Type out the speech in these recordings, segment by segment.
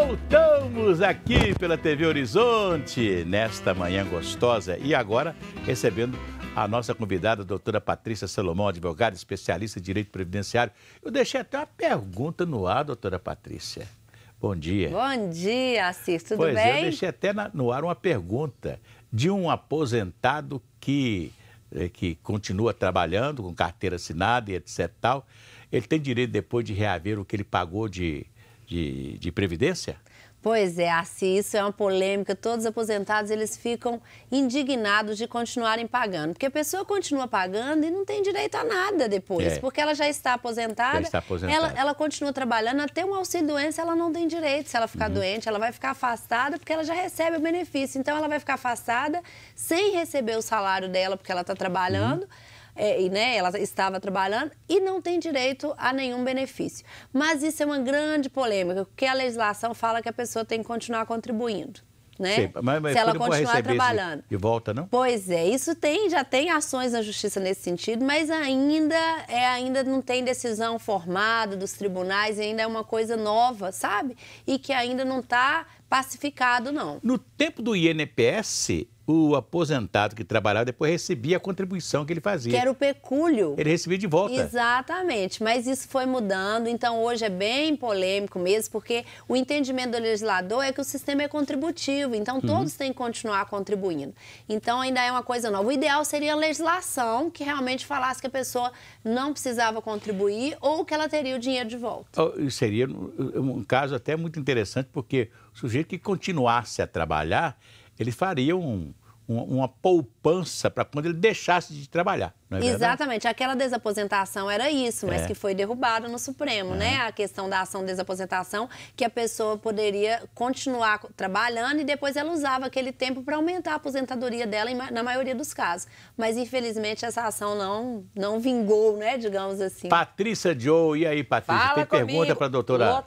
Voltamos aqui pela TV Horizonte, nesta manhã gostosa. E agora, recebendo a nossa convidada, a doutora Patrícia Salomão, advogada especialista em direito previdenciário. Eu deixei até uma pergunta no ar, doutora Patrícia. Bom dia. Bom dia, Assis. Tudo bem? bem? Eu deixei até no ar uma pergunta de um aposentado que continua trabalhando com carteira assinada e etc. tal. Ele tem direito depois de reaver o que ele pagou de previdência? Pois é, Assis, isso é uma polêmica. Todos os aposentados, eles ficam indignados de continuarem pagando. Porque a pessoa continua pagando e não tem direito a nada depois. Porque ela já está aposentada, ela continua trabalhando, até um auxílio-doença ela não tem direito. Se ela ficar doente, ela vai ficar afastada porque ela já recebe o benefício. Então, ela vai ficar afastada sem receber o salário dela porque ela está trabalhando. Ela estava trabalhando e não tem direito a nenhum benefício. Mas isso é uma grande polêmica, porque a legislação fala que a pessoa tem que continuar contribuindo, né? Sim, mas se ela continuar trabalhando. De volta, não? Pois é, isso já tem ações na justiça nesse sentido, mas ainda não tem decisão formada dos tribunais, ainda é uma coisa nova, sabe? E que ainda não está pacificado, não. No tempo do INPS, o aposentado que trabalhava depois recebia a contribuição que ele fazia. Que era o pecúlio. Ele recebia de volta. Exatamente, mas isso foi mudando, então hoje é bem polêmico mesmo, porque o entendimento do legislador é que o sistema é contributivo, então todos têm que continuar contribuindo. Então ainda é uma coisa nova. O ideal seria a legislação que realmente falasse que a pessoa não precisava contribuir ou que ela teria o dinheiro de volta. Seria um caso até muito interessante, porque o sujeito que continuasse a trabalhar, ele faria uma poupança para quando ele deixasse de trabalhar, não é verdade? Exatamente. Aquela desaposentação era isso, mas que foi derrubada no Supremo, né? A questão da ação de desaposentação, que a pessoa poderia continuar trabalhando e depois ela usava aquele tempo para aumentar a aposentadoria dela na maioria dos casos. Mas, infelizmente, essa ação não vingou, né? Digamos assim. Patrícia Joe, e aí, Patrícia? Fala tem pergunta para a doutora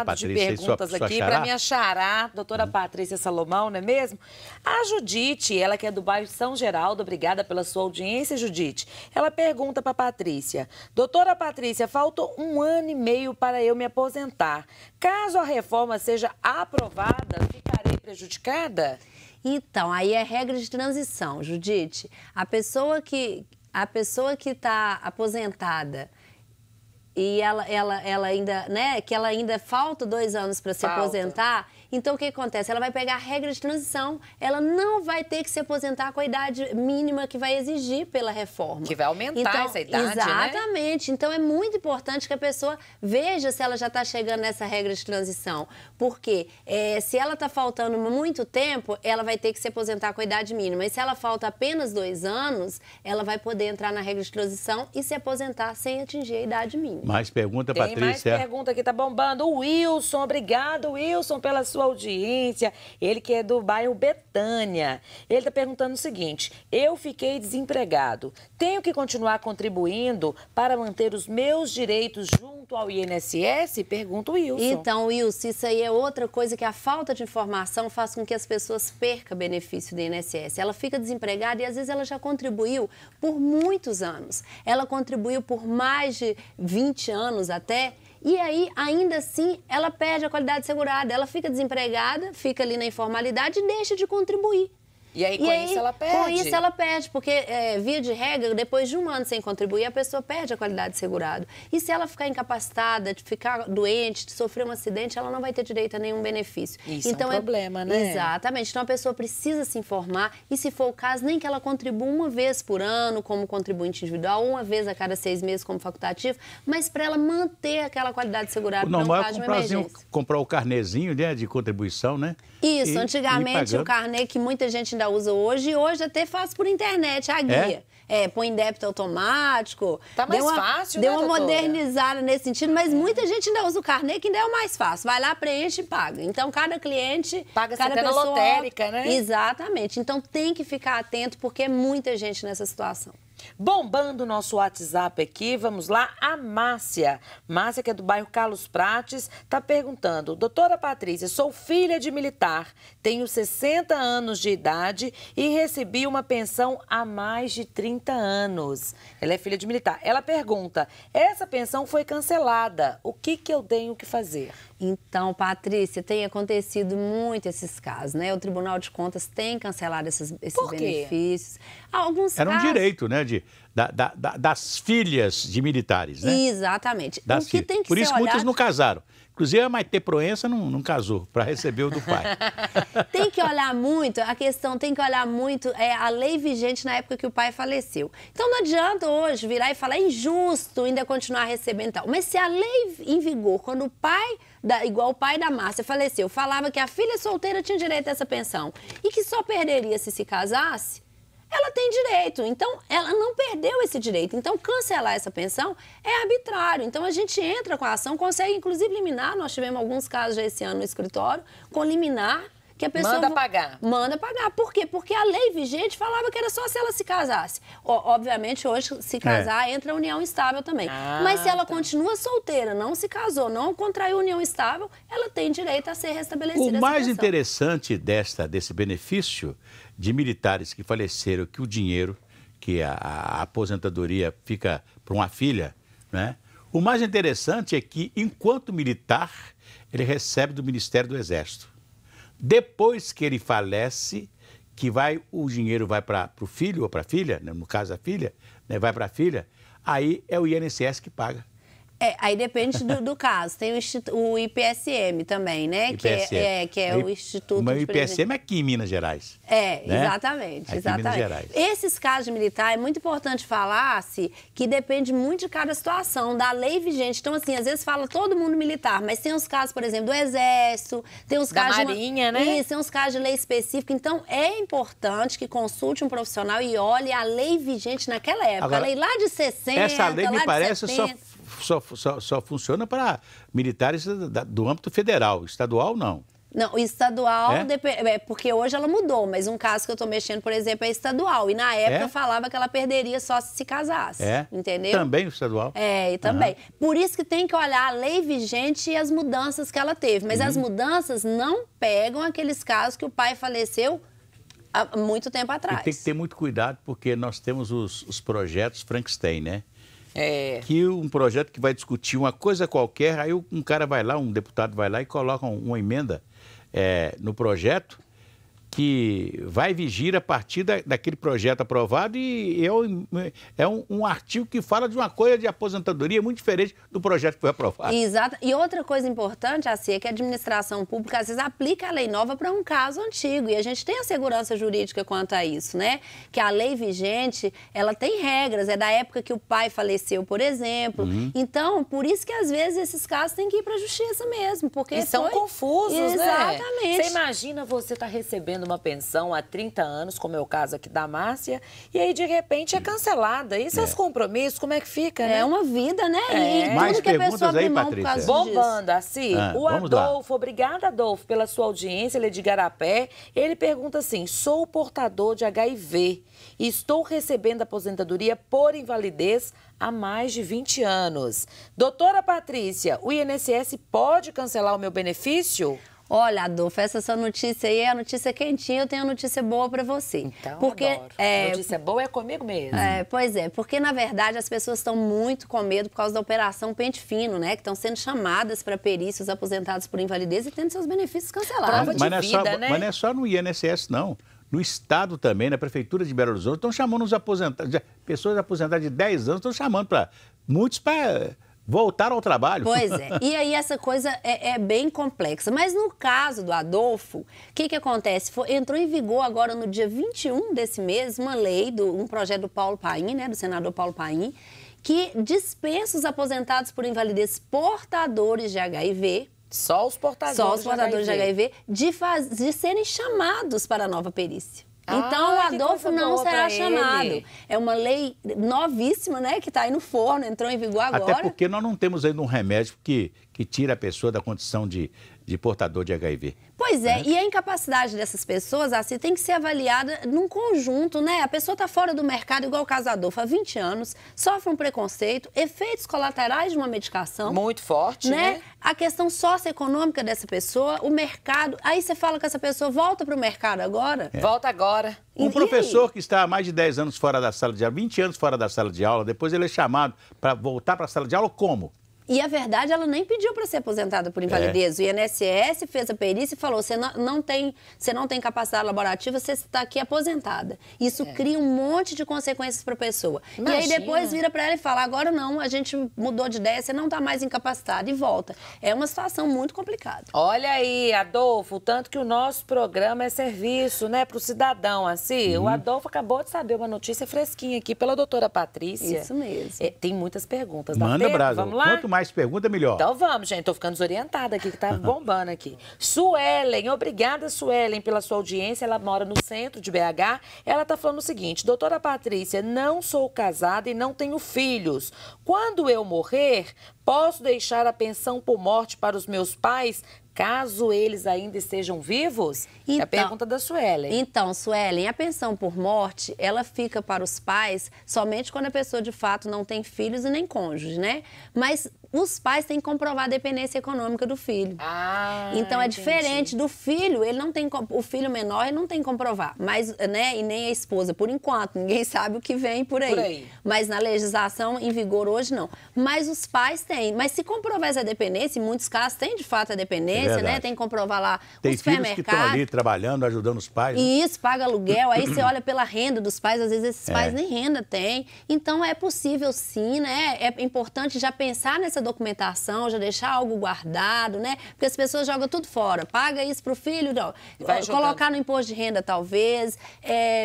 Patrícia? De perguntas aqui para minha xará, doutora Patrícia Salomão, não é mesmo? A Judite, ela que é do bairro São Geraldo, obrigada pela sua audiência, Judite. Ela pergunta para a Patrícia: doutora Patrícia, falta 1 ano e meio para eu me aposentar. Caso a reforma seja aprovada, ficarei prejudicada? Então, aí é regra de transição, Judite. A pessoa que está aposentada e ela ainda, né, que ela ainda falta 2 anos para se aposentar, então o que acontece? Ela vai pegar a regra de transição, ela não vai ter que se aposentar com a idade mínima que vai exigir pela reforma. Que vai aumentar essa idade, exatamente. né? Então é muito importante que a pessoa veja se ela já está chegando nessa regra de transição, porque se ela está faltando muito tempo, ela vai ter que se aposentar com a idade mínima. E se ela falta apenas 2 anos, ela vai poder entrar na regra de transição e se aposentar sem atingir a idade mínima. Mais pergunta, Patrícia? Tem mais pergunta aqui, tá bombando. O Wilson, obrigado, Wilson, pela sua audiência. Ele que é do bairro Betânia. Ele tá perguntando o seguinte: eu fiquei desempregado. Tenho que continuar contribuindo para manter os meus direitos junto ao INSS? Pergunta o Wilson. Então, Wilson, isso aí é outra coisa que a falta de informação faz com que as pessoas percam benefício do INSS. Ela fica desempregada e às vezes ela já contribuiu por muitos anos. Ela contribuiu por mais de 20 anos até, e aí, ainda assim, ela perde a qualidade segurada. Ela fica desempregada, fica ali na informalidade e deixa de contribuir. E aí, com isso, ela perde? Com isso, ela perde, porque, via de regra, depois de 1 ano sem contribuir, a pessoa perde a qualidade segurada. E se ela ficar incapacitada, de ficar doente, de sofrer um acidente, ela não vai ter direito a nenhum benefício. Isso então, é um problema, né? Exatamente. Então, a pessoa precisa se informar e, se for o caso, nem que ela contribua 1 vez por ano como contribuinte individual, 1 vez a cada 6 meses como facultativo, mas para ela manter aquela qualidade segurada para um caso de uma emergência. Comprar o carnezinho, né, de contribuição, né? Isso, antigamente o carnê que muita gente ainda usa hoje, e hoje até faz por internet a guia. Põe em débito automático. Tá mais fácil, deu né, uma doutora? modernizada nesse sentido, mas muita gente ainda usa o carnê, que ainda é o mais fácil. Vai lá, preenche e paga. Então, cada cliente... Paga cada até na pessoa, lotérica, né? Exatamente. Então, tem que ficar atento, porque é muita gente nessa situação. Bombando o nosso WhatsApp aqui, vamos lá, a Márcia. Márcia, que é do bairro Carlos Prates, está perguntando: doutora Patrícia, sou filha de militar, tenho 60 anos de idade e recebi uma pensão há mais de 30 anos. Ela é filha de militar. Ela pergunta: essa pensão foi cancelada, o que eu tenho que fazer? Então, Patrícia, tem acontecido muito esses casos, né? O Tribunal de Contas tem cancelado esses benefícios. Alguns Era um direito, né, das filhas de militares, né? Exatamente. O que tem que Por isso muitas não casaram. Inclusive, a Maite Proença não casou para receber o do pai. Tem que olhar muito, a questão tem que olhar muito a lei vigente na época que o pai faleceu. Então, não adianta hoje virar e falar injusto ainda continuar recebendo tal. Mas se a lei em vigor, quando o pai, igual o pai da Márcia faleceu, falava que a filha solteira tinha direito a essa pensão e que só perderia se casasse, ela tem direito, então ela não perdeu esse direito. Então, cancelar essa pensão é arbitrário. Então, a gente entra com a ação, consegue inclusive liminar. Nós tivemos alguns casos já esse ano no escritório, com liminar, que a pessoa... Manda pagar. Manda pagar. Por quê? Porque a lei vigente falava que era só se ela se casasse. Obviamente, hoje, se casar, entra a união estável também. Mas se ela continua solteira, não se casou, não contraiu união estável, ela tem direito a ser restabelecida. O mais interessante desse benefício de militares que faleceram, que o dinheiro, que a aposentadoria fica para uma filha, né? O mais interessante é que, enquanto militar, ele recebe do Ministério do Exército. Depois que ele falece, o dinheiro vai para o filho ou para a filha, né? No caso a filha, né? Vai para a filha, aí é o INSS que paga. Aí depende do caso. Tem o IPSM também, né? IPSM. Que é o Instituto... Mas o IPSM é aqui em Minas Gerais. Né? Aqui Exatamente. em Minas Gerais. Esses casos de militar, é muito importante falar-se que depende muito de cada situação, da lei vigente. Então, assim, às vezes fala todo mundo militar, mas tem os casos, por exemplo, do Exército, tem os casos... Da Marinha, né? Isso, tem os casos de lei específica. Então, é importante que consulte um profissional e olhe a lei vigente naquela época. Agora, a lei lá de 60, essa lei, me parece, 70... só funciona para militares do âmbito federal, estadual não. Não, o estadual, porque hoje ela mudou, mas um caso que eu estou mexendo, por exemplo, é estadual. E na época falava que ela perderia só se casasse, entendeu? Também o estadual? E também. Por isso que tem que olhar a lei vigente e as mudanças que ela teve. Mas as mudanças não pegam aqueles casos que o pai faleceu há muito tempo atrás. E tem que ter muito cuidado, porque nós temos os projetos Frankenstein, né? Que um projeto que vai discutir uma coisa qualquer, aí um cara vai lá, um deputado vai lá e coloca uma emenda no projeto que vai vigir a partir daquele projeto aprovado e é um artigo que fala de uma coisa de aposentadoria muito diferente do projeto que foi aprovado. Exato. E outra coisa importante, assim, é que a administração pública, às vezes, aplica a lei nova para um caso antigo. E a gente tem a segurança jurídica quanto a isso, né? Que a lei vigente, ela tem regras. É da época que o pai faleceu, por exemplo. Então, por isso que, às vezes, esses casos têm que ir para a justiça mesmo. Porque e são confusos, né? Exatamente. Você imagina você estar recebendo uma pensão há 30 anos, como é o caso aqui da Márcia, e aí, de repente, é cancelada. E seus compromissos, como é que fica, né? É uma vida, né? E mais tudo que a pessoa aí, Patrícia? Bombando, assim. O Adolfo, obrigada, Adolfo, pela sua audiência, ele é de Igarapé. Ele pergunta assim, sou portador de HIV e estou recebendo aposentadoria por invalidez há mais de 20 anos. Doutora Patrícia, o INSS pode cancelar o meu benefício? Olha, Adolfo, essa sua notícia aí é a notícia quentinha, eu tenho uma notícia boa para você. Então, adoro. Notícia boa é comigo mesmo. Pois é, porque na verdade as pessoas estão muito com medo por causa da operação Pente Fino, né? Que estão sendo chamadas para perícios aposentados por invalidez e tendo seus benefícios cancelados. Mas não é só no INSS, não. No Estado também, na Prefeitura de Belo Horizonte, estão chamando os aposentados, pessoas aposentadas de 10 anos, estão chamando muitos para voltar ao trabalho. Pois é. E aí essa coisa é bem complexa. Mas no caso do Adolfo, o que acontece? Entrou em vigor agora no dia 21 desse mês uma lei, um projeto do Paulo Paim, né, do senador Paulo Paim, que dispensa os aposentados por invalidez portadores de HIV. Só os portadores de HIV de serem chamados para a nova perícia. Então, o Adolfo não será chamado. É uma lei novíssima, né? Que está aí no forno, entrou em vigor agora. Até porque nós não temos ainda um remédio que tira a pessoa da condição de portador de HIV. Pois é, e a incapacidade dessas pessoas, assim, tem que ser avaliada num conjunto, né? A pessoa está fora do mercado, igual o caso do Adolfo, há 20 anos, sofre um preconceito, efeitos colaterais de uma medicação. Muito forte, né? A questão socioeconômica dessa pessoa, o mercado. Aí você fala que essa pessoa volta para o mercado agora? Volta agora. Um professor que está há mais de 10 anos fora da sala de aula, 20 anos fora da sala de aula, depois ele é chamado para voltar para a sala de aula como? E a verdade, ela nem pediu para ser aposentada por invalidez. O INSS fez a perícia e falou, você não tem capacidade laborativa, você está aqui aposentada. Isso cria um monte de consequências para a pessoa. Imagina. E aí depois vira para ela e fala, agora não, a gente mudou de ideia, você não está mais incapacitada e volta. É uma situação muito complicada. Olha aí, Adolfo, o tanto que o nosso programa é serviço, né, para o cidadão, assim. O Adolfo acabou de saber uma notícia fresquinha aqui pela doutora Patrícia. Isso mesmo. Tem muitas perguntas. Manda, Brasa. Vamos lá? Quanto mais pergunta, melhor. Então vamos, gente. Tô ficando desorientada aqui, que tá bombando aqui. Suelen, obrigada, Suelen, pela sua audiência. Ela mora no centro de BH. Ela tá falando o seguinte, doutora Patrícia, não sou casada e não tenho filhos. Quando eu morrer, posso deixar a pensão por morte para os meus pais, caso eles ainda estejam vivos? Então, é a pergunta da Suelen. Então, Suelen, a pensão por morte, ela fica para os pais somente quando a pessoa, de fato, não tem filhos e nem cônjuge, né? Mas os pais têm que comprovar a dependência econômica do filho. Então, é diferente do filho, ele não tem, o filho menor ele não tem que comprovar, mas, né, e nem a esposa, por enquanto, ninguém sabe o que vem por aí. Mas na legislação em vigor hoje, não. Mas os pais têm. Mas se comprovar essa dependência, em muitos casos tem, de fato, a dependência, né? Tem que comprovar lá o supermercado. Tem filhos que estão ali trabalhando, ajudando os pais. Né? E isso, paga aluguel, aí você olha pela renda dos pais, às vezes esses pais nem renda têm. Então, é possível sim, né? É importante já pensar nessa documentação, já deixar algo guardado, né? Porque as pessoas jogam tudo fora. Paga isso pro filho, não. Colocar no imposto de renda, talvez.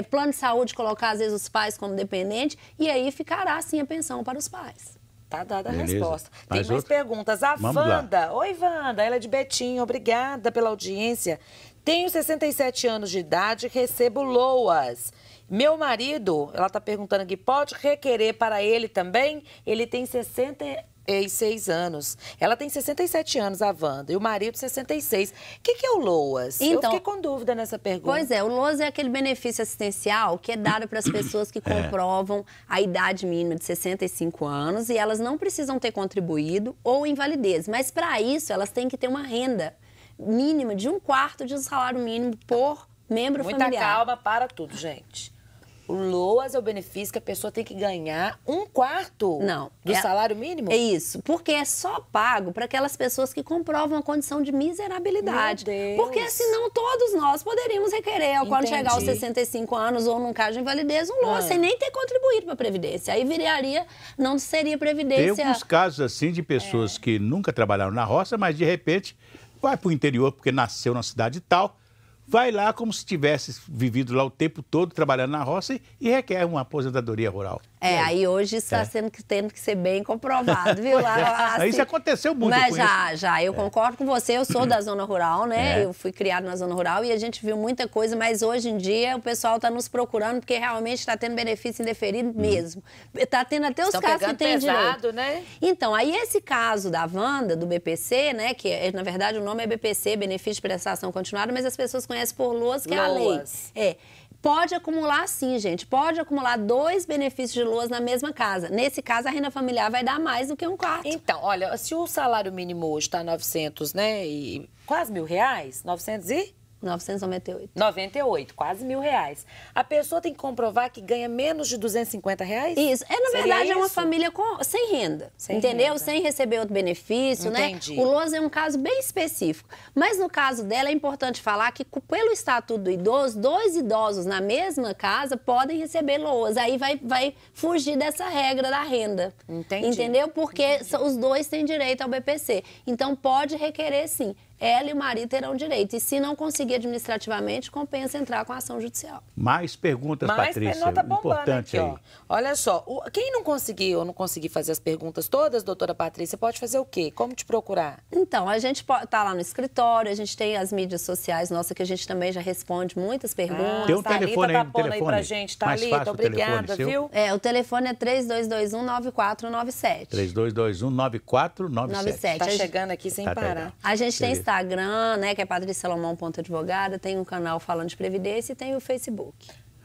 Plano de saúde, colocar, às vezes, os pais como dependente. E aí ficará, sim, a pensão para os pais. Tá dada a resposta. Tem mais perguntas. A Wanda. Oi, Wanda. Ela é de Betim. Obrigada pela audiência. Tenho 67 anos de idade, recebo LOAS. Meu marido, ela está perguntando aqui, pode requerer para ele também? Ele tem 66 anos. Ela tem 67 anos, a Wanda, e o marido 66. O que é o LOAS? Então, eu fiquei com dúvida nessa pergunta. Pois é, o LOAS é aquele benefício assistencial que é dado para as pessoas que comprovam a idade mínima de 65 anos e elas não precisam ter contribuído ou invalidez. Mas para isso, elas têm que ter uma renda mínima de 1/4 de um salário mínimo por membro familiar. Muita calma para tudo, gente. O LOAS é o benefício que a pessoa tem que ganhar 1/4 do salário mínimo? É isso, porque é só pago para aquelas pessoas que comprovam a condição de miserabilidade. Meu Deus. Porque senão todos nós poderíamos requerer, quando chegar aos 65 anos ou num caso de invalidez, um LOAS sem nem ter contribuído para a Previdência. Aí viraria, não seria Previdência. Tem alguns casos assim de pessoas que nunca trabalharam na roça, mas de repente vai para o interior porque nasceu na cidade tal, vai lá como se tivesse vivido lá o tempo todo trabalhando na roça e requer uma aposentadoria rural. Aí hoje está tendo que ser bem comprovado, viu? Assim, isso aconteceu muito. Mas eu concordo com você, eu sou da zona rural, né? Eu fui criado na zona rural e a gente viu muita coisa, mas hoje em dia o pessoal está nos procurando porque realmente está tendo benefício indeferido mesmo. Está tendo até os casos que têm direito. Né? Então, aí esse caso da Wanda, do BPC, né? Que na verdade o nome é BPC, Benefício de Prestação Continuada, mas as pessoas conhecem por LOAS, que é a lei. Pode acumular sim, gente. Pode acumular 2 benefícios de LOAS na mesma casa. Nesse caso, a renda familiar vai dar mais do que 1/4. Então, olha, se o salário mínimo hoje está 900, né, e quase R$1.000, 998, quase R$1.000. A pessoa tem que comprovar que ganha menos de R$250? Isso. Na verdade, é uma família sem renda, entendeu? Sem receber outro benefício, Entendi. Né? O LOAS é um caso bem específico. Mas no caso dela, é importante falar que, pelo Estatuto do Idoso, 2 idosos na mesma casa podem receber LOAS. Aí vai fugir dessa regra da renda. Entendi. Entendeu? Porque os 2 têm direito ao BPC. Então, pode requerer, sim. Ela e o marido terão direito. E se não conseguir administrativamente, compensa entrar com a ação judicial. Mais perguntas, Patrícia. Tá importante aqui, aí. Olha só, quem não conseguir ou não conseguir fazer as perguntas todas, doutora Patrícia, pode fazer o quê? Como te procurar? Então, a gente tá lá no escritório, a gente tem as mídias sociais nossas, que a gente também já responde muitas perguntas. Tem um telefone aí, aí pra gente, Thalita, obrigada, viu? O telefone é 3221-9497. 3221-9497. Tá chegando aqui sem parar. A gente tem Instagram, né, que é Patrícia Salomão.advogada, tem um canal falando de Previdência e tem o Facebook.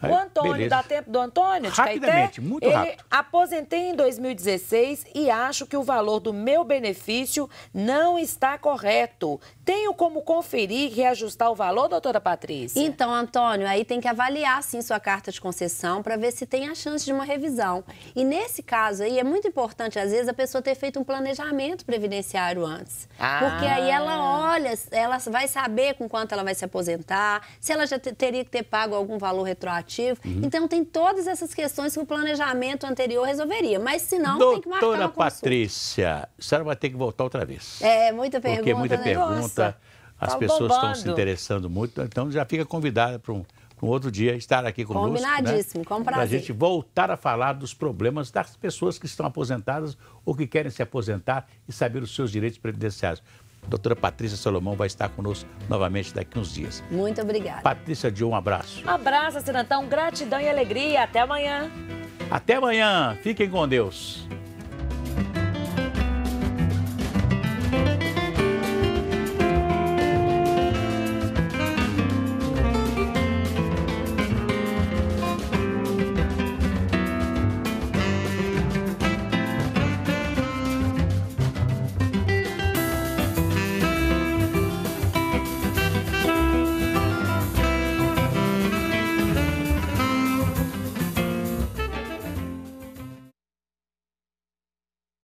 O Antônio, beleza. Dá tempo do Antônio? Rapidamente, muito rápido. Aposentei em 2016 e acho que o valor do meu benefício não está correto. Tenho como conferir e reajustar o valor, doutora Patrícia? Então, Antônio, aí tem que avaliar, sim, sua carta de concessão para ver se tem a chance de uma revisão. E nesse caso aí, é muito importante, às vezes, a pessoa ter feito um planejamento previdenciário antes. Porque aí ela olha, ela vai saber com quanto ela vai se aposentar, se ela já teria que ter pago algum valor retroativo. Então, tem todas essas questões que o planejamento anterior resolveria. Mas, se não, tem que marcar uma consulta. Doutora Patrícia, a senhora vai ter que voltar outra vez. É, muita pergunta, porque muita pergunta, Nossa, as pessoas estão se interessando muito. Então, já fica convidada para um outro dia estar aqui conosco. Combinadíssimo, com prazer. Para a gente voltar a falar dos problemas das pessoas que estão aposentadas ou que querem se aposentar e saber os seus direitos previdenciários. Doutora Patrícia Salomão vai estar conosco novamente daqui uns dias. Muito obrigada. Patrícia Dion, um abraço. Abraço, Sinantão. Gratidão e alegria. Até amanhã. Até amanhã. Fiquem com Deus.